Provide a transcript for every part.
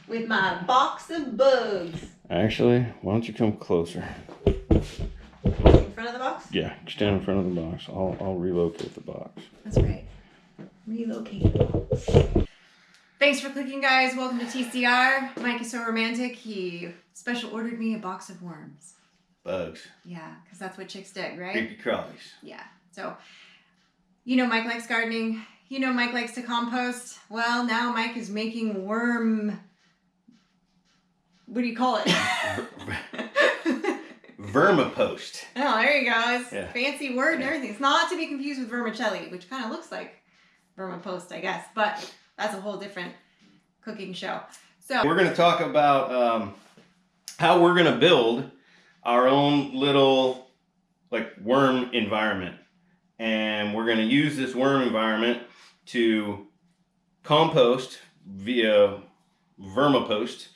with my box of bugs. Actually, why don't you come closer? In front of the box? Yeah, stand in front of the box. I'll relocate the box. That's right. Relocate the box. Thanks for clicking, guys. Welcome to TCR. Mike is so romantic. He special ordered me a box of worms. Bugs. Yeah, because that's what chicks dig, right? Creepy crawlies. Yeah. So, you know Mike likes gardening. You know Mike likes to compost. Well, now Mike is making worm... What do you call it? Vermipost. Oh, there you go. It's Yeah. a fancy word and everything. It's not to be confused with vermicelli, which kind of looks like vermipost, I guess. But that's a whole different cooking show. So we're going to talk about how we're going to build our own little worm environment. And we're going to use this worm environment to compost via vermipost.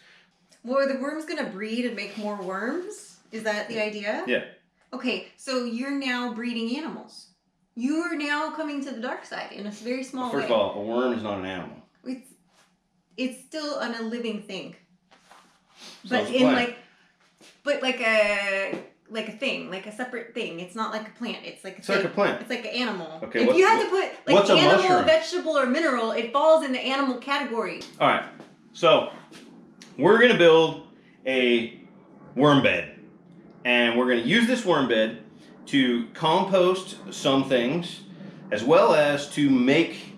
well, are the worms going to breed and make more worms? Is that the idea? Yeah. Okay, so you're now breeding animals. You're now coming to the dark side in a very small way. First of all, a worm is not an animal. It's still a living thing. So But it's a in plant. like a thing, like a separate thing. It's not like a plant. It's like a It's thing. like a plant. It's like an animal. Okay, if you had to put what's a animal, mushroom? vegetable, or mineral, it falls in the animal category. All right. So we're going to build a worm bed. And we're going to use this worm bed to compost some things, as well as to make,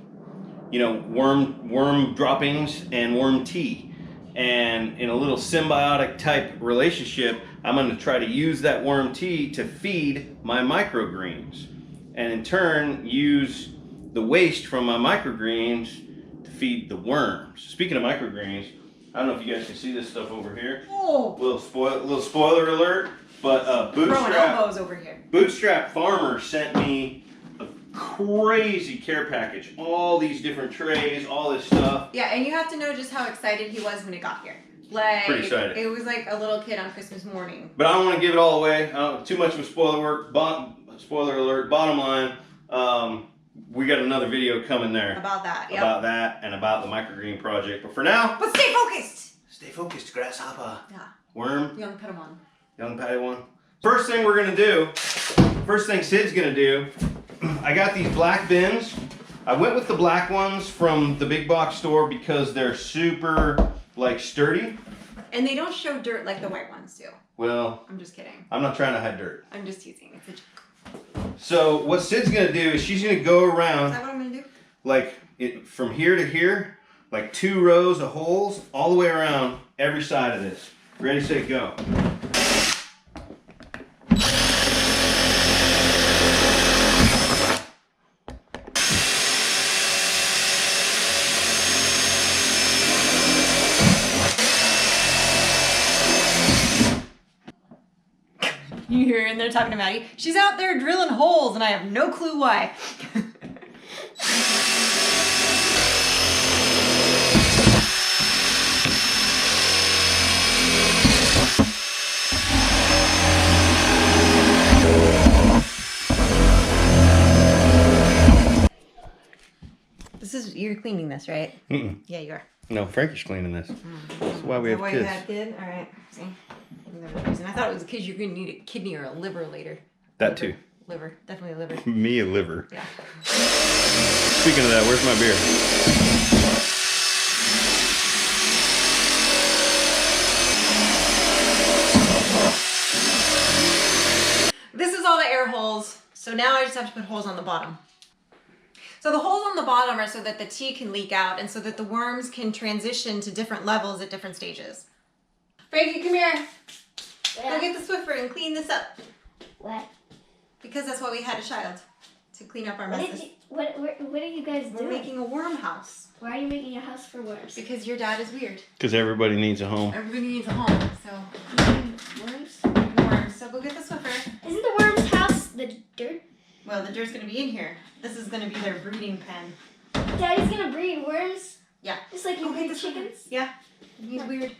worm droppings and worm tea. And in a little symbiotic type relationship, I'm going to try to use that worm tea to feed my microgreens, and in turn use the waste from my microgreens to feed the worms. Speaking of microgreens, I don't know if you guys can see this stuff over here. Oh, Little spoiler alert, but throwing elbows over here. Bootstrap Farmer sent me a crazy care package. All these different trays, all this stuff. Yeah, and you have to know just how excited he was when it got here. Like, Pretty excited. It was like a little kid on Christmas morning. But I don't want to give it all away. Too much of a spoiler alert. Bottom line, we got another video coming there. About that, yep. About that and about the microgreen project. But for now... But stay focused! Stay focused, grasshopper. Yeah. Worm. Young Padawan. Young Padawan. First thing we're going to do, first thing Sid's going to do, I got these black bins. I went with the black ones from the big box store because they're super, sturdy. And they don't show dirt like the white ones do. Well, I'm just kidding. I'm not trying to hide dirt. I'm just teasing. It's a joke. So what Sid's going to do is she's going to go Is around, that what I'm going to do? from here to here, 2 rows of holes all the way around every side of this. Ready, set, go. You hear in there talking to Maddie. She's out there drilling holes and I have no clue why. You're cleaning this, right? Mm-mm. Yeah, you are. No, Frankie's cleaning this. That's why we have Why kids. you had a kid? All right. See? I thought it was because you're going to need a kidney or a liver later. That too. Liver. Definitely a liver. Me a liver. Yeah. Speaking of that, where's my beer? This is all the air holes. So now I just have to put holes on the bottom. So the holes on the bottom are so that the tea can leak out and so that the worms can transition to different levels at different stages. Frankie, come here. Yeah. Go get the Swiffer and clean this up. What? Because that's why we had a child. To clean up our messes. What are you guys We're doing? making a worm house. Why are you making a house for worms? Because your dad is weird. Because everybody needs a home. Everybody needs a home. So, Worms? worms. So go get the Swiffer. Isn't the worm's house the dirt? Well, the dirt's going to be in here. This is going to be their breeding pen. Daddy's gonna breed worms? Yeah. Just like you Go get breed the Swiffer. chickens? Yeah. He's weird.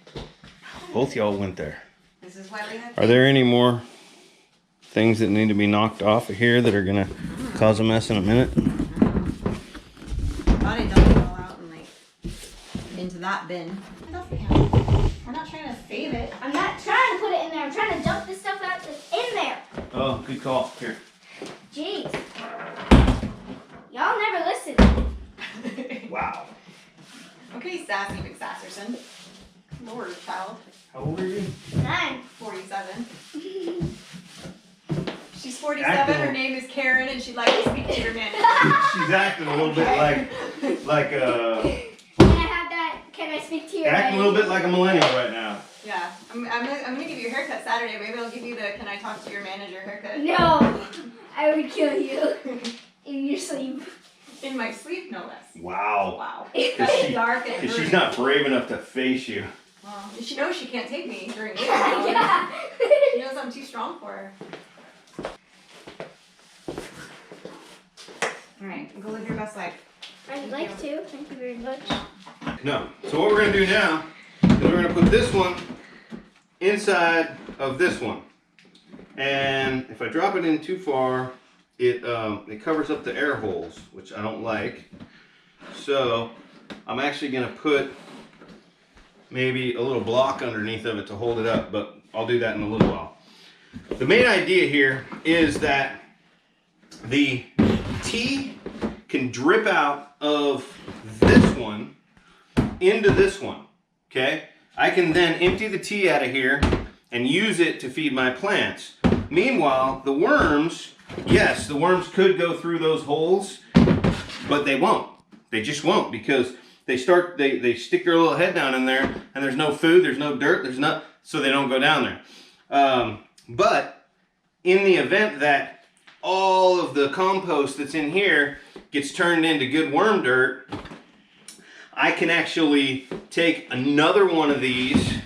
Both y'all went there. This is why we have Are there any more things that need to be knocked off of here that are going to cause a mess in a minute? thought I dumped it all out and into into that bin. We're not trying to save it. I'm not trying to put it in there. I'm trying to dump the stuff out that's in there. Oh, good call. Here. Jeez. Y'all never listen. Wow. Okay, sassy McSasserson. Lord, child. How old are you? 9. 47. She's 47, Acting- her name is Karen, and she'd like to speak to your manager. She's acting a little bit like Can I have that? Can I speak to your acting a little bit like a millennial right now. Yeah, I'm gonna give you a haircut Saturday. Maybe I'll give you the can I talk to your manager haircut. No. I would kill you. In your sleep. In my sleep, no less. Wow. Wow. Is That's she- dark and Because she's brooding. not brave enough to face you. Well, she knows she can't take me during the day. Yeah. She knows I'm too strong for her. Alright, go live your best life. I'd like to. Thank you very much. No. So what we're going to do now is we're going to put this one inside of this one. And if I drop it in too far, it covers up the air holes, which I don't like. So I'm actually going to put maybe a little block underneath of it to hold it up, but I'll do that in a little while. The main idea here is that the tea can drip out of this one into this one, okay? I can then empty the tea out of here and use it to feed my plants. Meanwhile, the worms, yes, the worms could go through those holes, but they won't. They just won't, because they stick their little head down in there, and there's no food, there's no dirt, so they don't go down there. But in the event that all of the compost that's in here gets turned into good worm dirt, I can actually take another one of these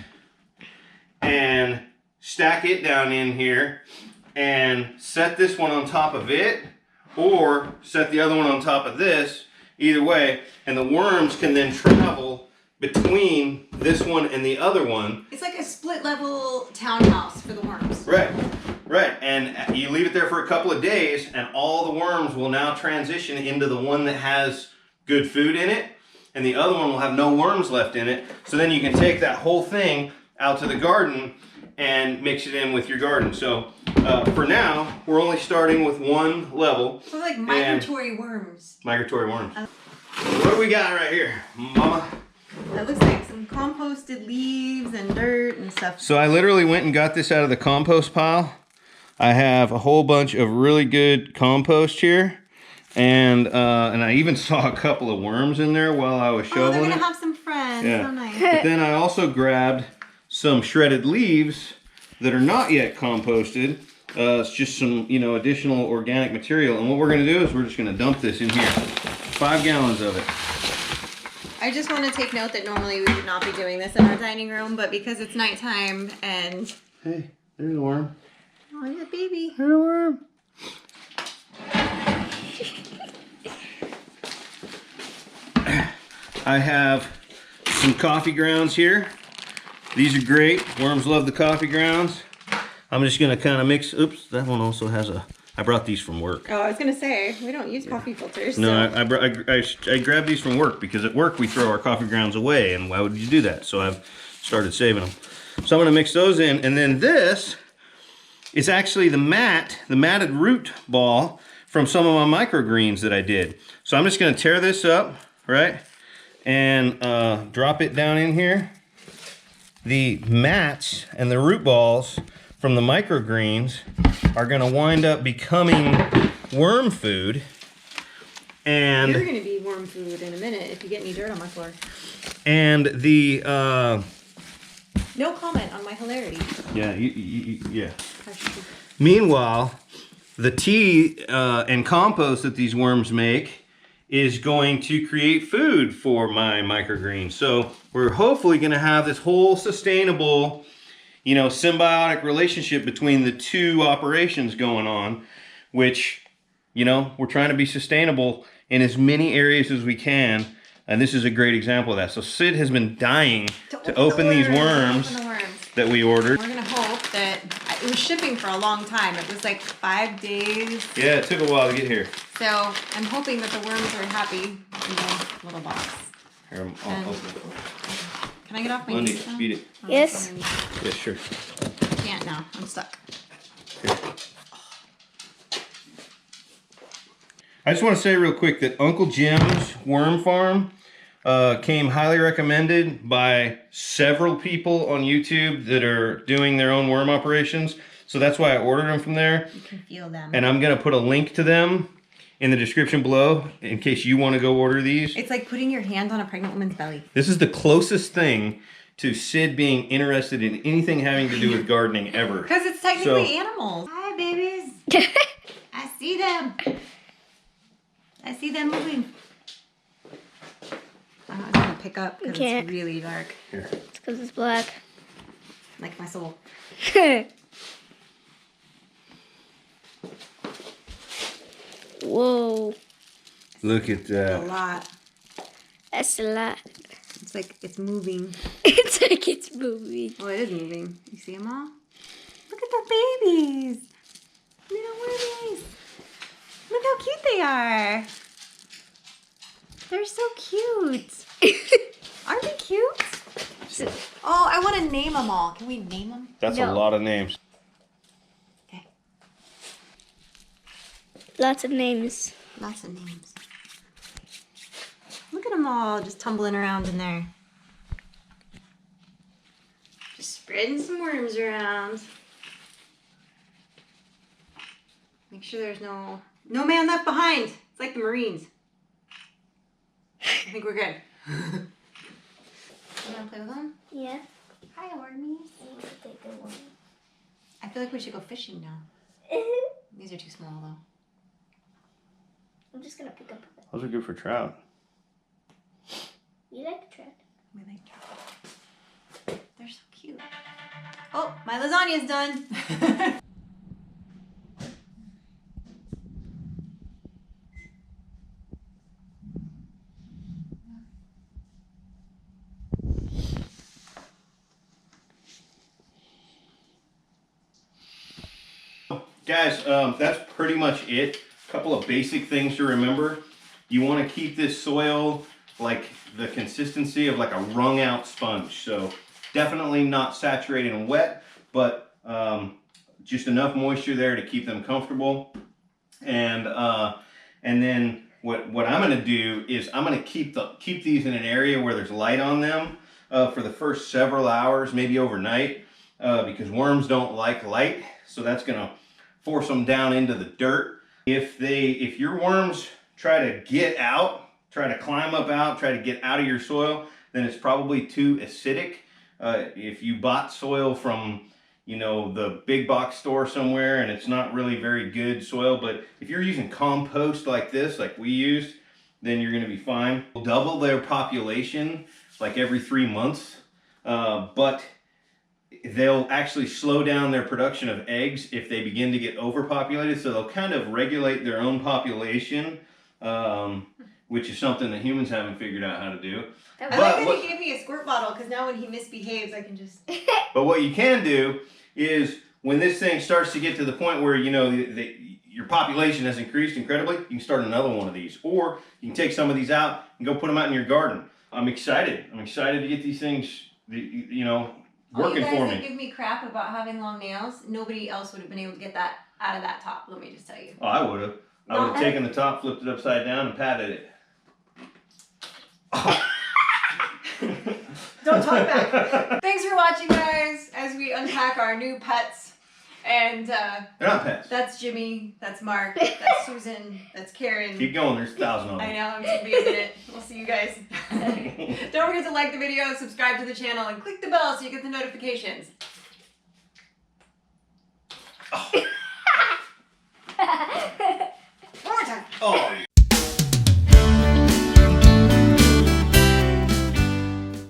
and stack it down in here and set this one on top of it, or set the other one on top of this, either way, and the worms can then travel between this one and the other one. It's like a split level townhouse for the worms. Right, right. And you leave it there for a couple of days, and all the worms will now transition into the one that has good food in it, and the other one will have no worms left in it. So then you can take that whole thing out to the garden and mix it in with your garden. So for now, we're only starting with one level. So like migratory worms. Migratory worms. What do we got right here, Mama? That looks like some composted leaves and dirt and stuff. So I literally went and got this out of the compost pile. I have a whole bunch of really good compost here. And I even saw a couple of worms in there while I was shoveling they're gonna it. have some friends. Yeah. So nice. But then I also grabbed some shredded leaves that are not yet composted. It's just some, additional organic material. And what we're gonna do is we're just gonna dump this in here. 5 gallons of it. I just want to take note that normally we would not be doing this in our dining room, but because it's nighttime and... Hey, there's a worm. Oh, yeah, baby. There's a worm. I have some coffee grounds here. These are great. Worms love the coffee grounds. I'm just gonna kind of mix. Oops, that one also has a. I brought these from work. Oh, I was gonna say we don't use coffee filters. No, so. I grabbed these from work because at work we throw our coffee grounds away, and why would you do that? So I've started saving them. So I'm gonna mix those in, and then this is actually the matted root ball from some of my microgreens that I did. So I'm just gonna tear this up, right, and drop it down in here. The mats and the root balls from the microgreens are gonna wind up becoming worm food. And You're gonna be worm food in a minute if you get any dirt on my floor. and the No comment on my hilarity. yeah. Meanwhile, the tea and compost that these worms make is going to create food for my microgreens. So we're hopefully going to have this whole sustainable, symbiotic relationship between the two operations going on, which, we're trying to be sustainable in as many areas as we can. And this is a great example of that. So Sid has been dying to open these worms that we ordered. We're gonna hope that it was shipping for a long time. It was like 5 days. Yeah, it took a while to get here. So I'm hoping that the worms are happy in the little box. Here, I'll open it. Can I get off my Lundy, knees now? beat it. Oh, Yes. Yeah, sure. I can't now. I'm stuck. I just want to say real quick that Uncle Jim's Worm Farm came highly recommended by several people on YouTube that are doing their own worm operations. So that's why I ordered them from there. You can feel them. And I'm going to put a link to them in the description below in case you want to go order these. It's like putting your hand on a pregnant woman's belly. This is the closest thing to Sid being interested in anything having to do with gardening ever. Because it's technically animals. Hi, babies. I see them. I see them moving. I'm not gonna pick up because can't. it's really dark. Here. It's because it's black. Like my soul. Whoa. Look at A that. lot. That's a lot. It's like it's moving. It's like it's moving. Oh, it is moving. You see them all? Look at the babies. Little wormies. Look how cute they are. They're so cute. Aren't they cute? Oh, I want to name them all. Can we name them? That's a No. lot of names. Okay. Lots of names. Lots of names. Look at them all just tumbling around in there. Just spreading some worms around. Make sure there's no man left behind. It's like the Marines. I think we're good. You want to play with them? Yeah. Hi, wormies. I feel like we should go fishing now. These are too small though. I'm just gonna pick up. Those are good for trout. You like the trout? We like trout. They're so cute. Oh, my lasagna's done. Guys, that's pretty much it. A couple of basic things to remember. You want to keep this soil like the consistency of like a wrung out sponge. So definitely not saturated and wet, but just enough moisture there to keep them comfortable. And then what I'm going to do is I'm going to keep these in an area where there's light on them for the first several hours, maybe overnight, because worms don't like light. So that's going to force them down into the dirt. If your worms try to get out, try to climb up out, try to get out of your soil, then it's probably too acidic. If you bought soil from, you know, the big box store somewhere and it's not really very good soil, but if you're using compost like this, like we used, then you're gonna be fine. Double their population like every 3 months, but they'll actually slow down their production of eggs if they begin to get overpopulated. So they'll kind of regulate their own population, which is something that humans haven't figured out how to do. I like that he gave me a squirt bottle because now when he misbehaves, I can just. But what you can do is when this thing starts to get to the point where, you know, your population has increased incredibly, you can start another one of these. Or you can take some of these out and go put them out in your garden. I'm excited. I'm excited to get these things, you know, working for You guys me. that give me crap about having long nails, nobody else would have been able to get that out of that top, let me just tell you. Oh, I would have. I would have taken the top, flipped it upside down, and patted it. Don't talk back. Thanks for watching, guys, as we unpack our new pets. And They're not pets. that's Jimmy, that's Mark, that's Susan, that's Karen. Keep going. There's 1,000 of them. I know, I'm just abusing it. We'll see you guys. Don't forget to like the video, subscribe to the channel, and click the bell so you get the notifications. Oh.